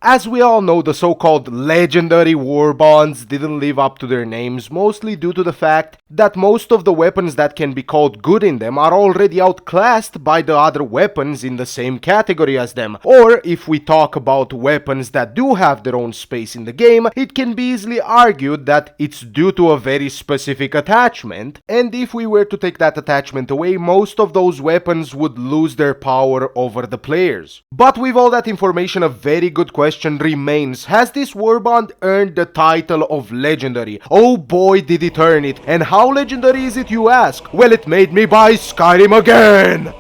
As we all know, the so-called legendary warbonds didn't live up to their names, mostly due to the fact that most of the weapons that can be called good in them are already outclassed by the other weapons in the same category as them. Or, if we talk about weapons that do have their own space in the game, it can be easily argued that it's due to a very specific attachment, and if we were to take that attachment away, most of those weapons would lose their power over the players. But with all that information, a very good question remains: has this warbond earned the title of legendary? Oh boy, did it earn it. And how legendary is it, you ask? Well, it made me buy Skyrim again!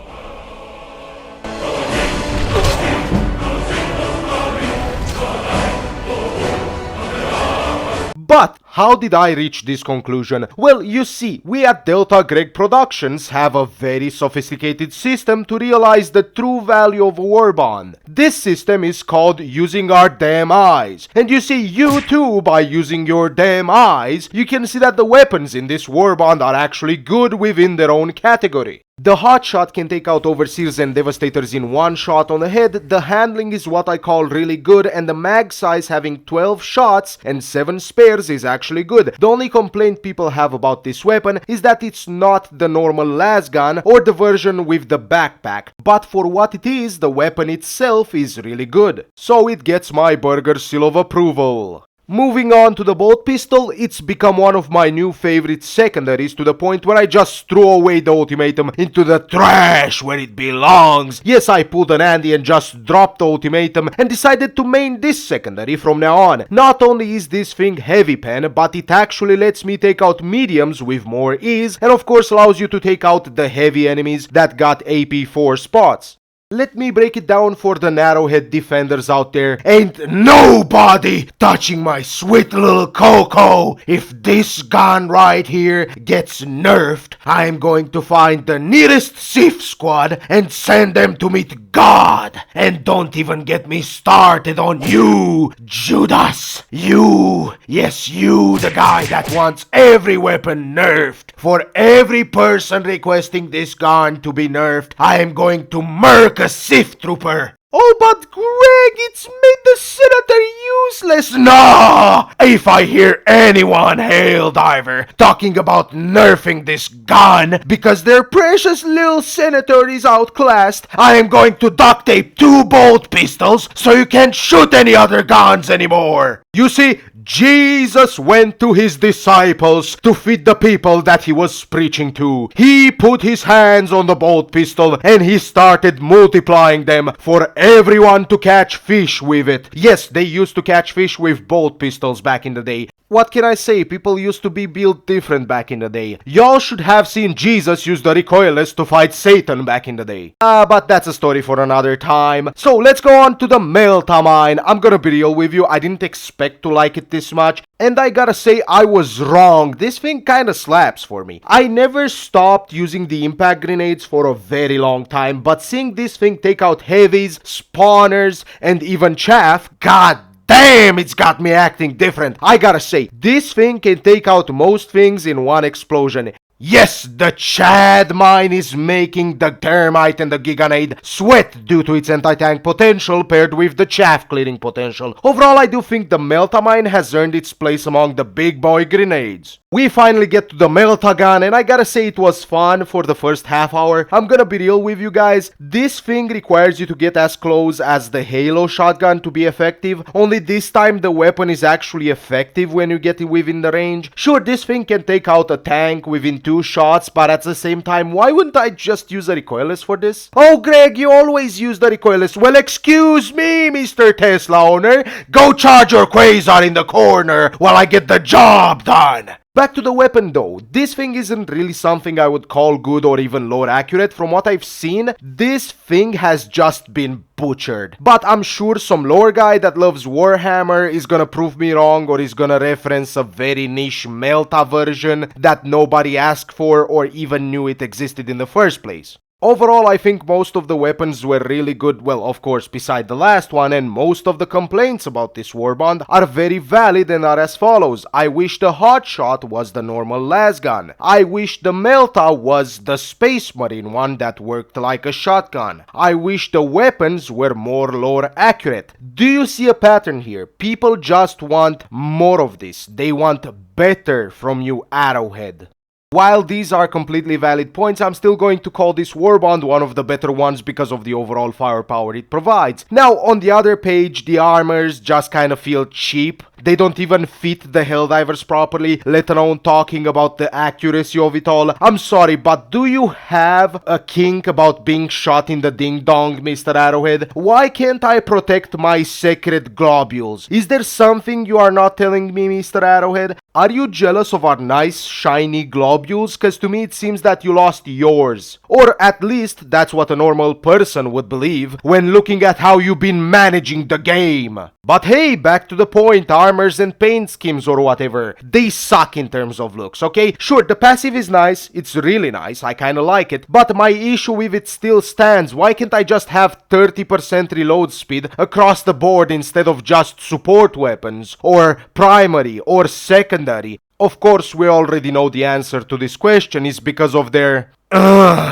But how did I reach this conclusion? Well, you see, we at Delta Greg Productions have a very sophisticated system to realize the true value of a warbond. This system is called using our damn eyes. And you see, you too, by using your damn eyes, you can see that the weapons in this warbond are actually good within their own category. The hotshot can take out overseers and devastators in one shot on the head, the handling is what I call really good, and the mag size having 12 shots and 7 spares is actually good. The only complaint people have about this weapon is that it's not the normal lasgun or the version with the backpack, but for what it is, the weapon itself is really good. So it gets my burger seal of approval. Moving on to the bolt pistol, it's become one of my new favorite secondaries to the point where I just threw away the ultimatum into the trash where it belongs. Yes, I pulled an Andy and just dropped the ultimatum and decided to main this secondary from now on. Not only is this thing heavy pen, but it actually lets me take out mediums with more ease, and of course allows you to take out the heavy enemies that got AP4 spots. Let me break it down for the narrowhead defenders out there. Ain't nobody touching my sweet little Coco. If this gun right here gets nerfed, I'm going to find the nearest Sith squad and send them to meet God. And don't even get me started on you, Judas. You, yes you, the guy that wants every weapon nerfed. For every person requesting this gun to be nerfed, I am going to murk a Sith trooper. Oh, but Greg, it's made the senator useless. No! If I hear anyone, Helldiver, talking about nerfing this gun because their precious little senator is outclassed, I am going to duct tape 2 bolt pistols so you can't shoot any other guns anymore. You see, Jesus went to his disciples to feed the people that he was preaching to. He put his hands on the bolt pistol and he started multiplying them for everyone to catch fish with it. Yes, they used to catch fish with bolt pistols back in the day. What can I say? People used to be built different back in the day. Y'all should have seen Jesus use the recoilless to fight Satan back in the day. But that's a story for another time. So let's go on to the Meltamine. I'm gonna be real with you, I didn't expect to like it this much. And I gotta say, I was wrong. This thing kinda slaps for me. I never stopped using the impact grenades for a very long time, but seeing this thing take out heavies, spawners, and even chaff, god damn, it's got me acting different. I gotta say, this thing can take out most things in one explosion. Yes, the Chad mine is making the Thermite and the Giganade sweat due to its anti-tank potential paired with the chaff clearing potential. Overall, I do think the Meltamine has earned its place among the big boy grenades. We finally get to the Meltagun, and I gotta say it was fun for the first half hour. I'm gonna be real with you guys, this thing requires you to get as close as the Halo shotgun to be effective, only this time the weapon is actually effective when you get it within the range. Sure, this thing can take out a tank within 2 shots, but at the same time, why wouldn't I just use a recoilless for this? Oh Greg, you always use the recoilless. Well, excuse me, Mr. Tesla owner, go charge your Quasar in the corner while I get the job done. Back to the weapon though, this thing isn't really something I would call good or even lore accurate. From what I've seen, this thing has just been butchered. But I'm sure some lore guy that loves Warhammer is gonna prove me wrong, or is gonna reference a very niche Melta version that nobody asked for or even knew it existed in the first place. Overall, I think most of the weapons were really good, well, of course, beside the last one, and most of the complaints about this warbond are very valid and are as follows. I wish the hotshot was the normal lasgun. I wish the Melta was the Space Marine one that worked like a shotgun. I wish the weapons were more lore accurate. Do you see a pattern here? People just want more of this. They want better from you, Arrowhead. While these are completely valid points, I'm still going to call this warbond one of the better ones because of the overall firepower it provides. Now, on the other page, the armors just kind of feel cheap. They don't even fit the Helldivers properly, let alone talking about the accuracy of it all. I'm sorry, but do you have a kink about being shot in the ding-dong, Mr. Arrowhead? Why can't I protect my sacred globules? Is there something you are not telling me, Mr. Arrowhead? Are you jealous of our nice, shiny globules? Cause to me it seems that you lost yours. Or at least, that's what a normal person would believe when looking at how you've been managing the game. But hey, back to the point, armors and paint schemes or whatever, they suck in terms of looks, okay? Sure, the passive is nice, it's really nice, I kinda like it, but my issue with it still stands. Why can't I just have 30% reload speed across the board instead of just support weapons, or primary, or secondary? Of course, we already know the answer to this question is because of their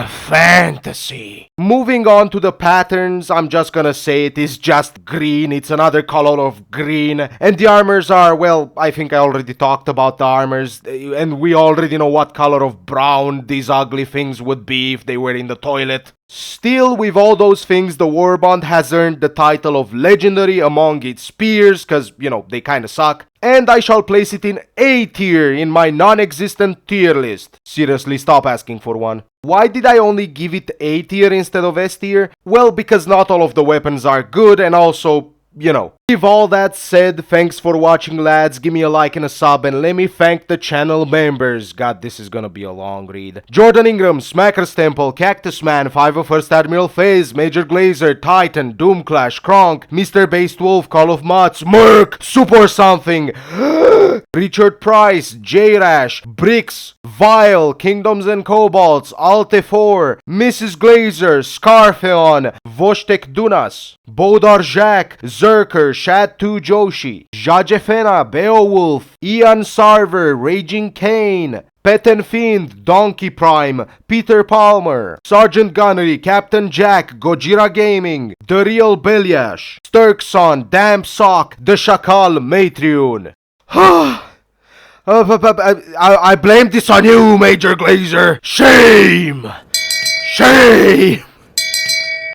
fantasy. Moving on to the patterns, I'm just gonna say it is just green. It's another color of green. And the armors are, well, I think I already talked about the armors. And we already know what color of brown these ugly things would be if they were in the toilet. Still, with all those things, the warbond has earned the title of legendary among its peers, cause, you know, they kinda suck. And I shall place it in A tier in my non-existent tier list. Seriously, stop asking for one. Why did I only give it A tier instead of S tier? Well, because not all of the weapons are good, and also, you know. With all that said, thanks for watching, lads. Give me a like and a sub, and let me thank the channel members. God, this is gonna be a long read. Jordan Ingram, Smacker's Temple, Cactus Man, 5 of 1st Admiral Phase, Major Glazer, Titan, Doomclash, Kronk, Mr. Based Wolf, Call of Mutts, Merc, Super Something, Richard Price, J-Rash, Bricks, Vile, Kingdoms and Cobalts, Alte4, Mrs. Glazer, Scarfeon, Voshtek Dunas, Bodar Jack, Zerker, Shad2 Joshi, Jajefena, Beowulf, Ian Sarver, Raging Kane, Pet and Fiend, Donkey Prime, Peter Palmer, Sergeant Gunnery, Captain Jack, Gojira Gaming, The Real Belyash, Sturkson, Damp Sock, The Shakal, Matrion. I blame this on you, Major Glazer. Shame! Shame!